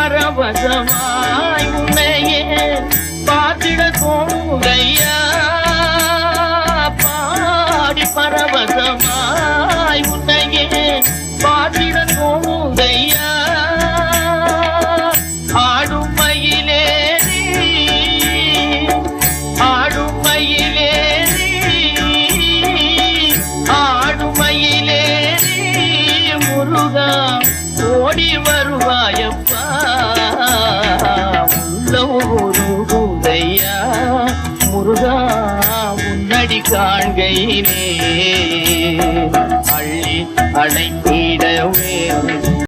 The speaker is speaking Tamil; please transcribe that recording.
பரவசமாய் உன்னையே பார்த்திட தோணுதையா பாடி பரவசமாய் உன்னையே பார்த்திட தோணுதையா ஆடும் மயிலேறி ஆடும் மயிலேறி ஆடும் மயிலேறி முருகா ஓடி வருவாயப்பா உள்ள உருகுதையா முருகா முன்னடி காண்கையிலே அள்ளி அழைத்து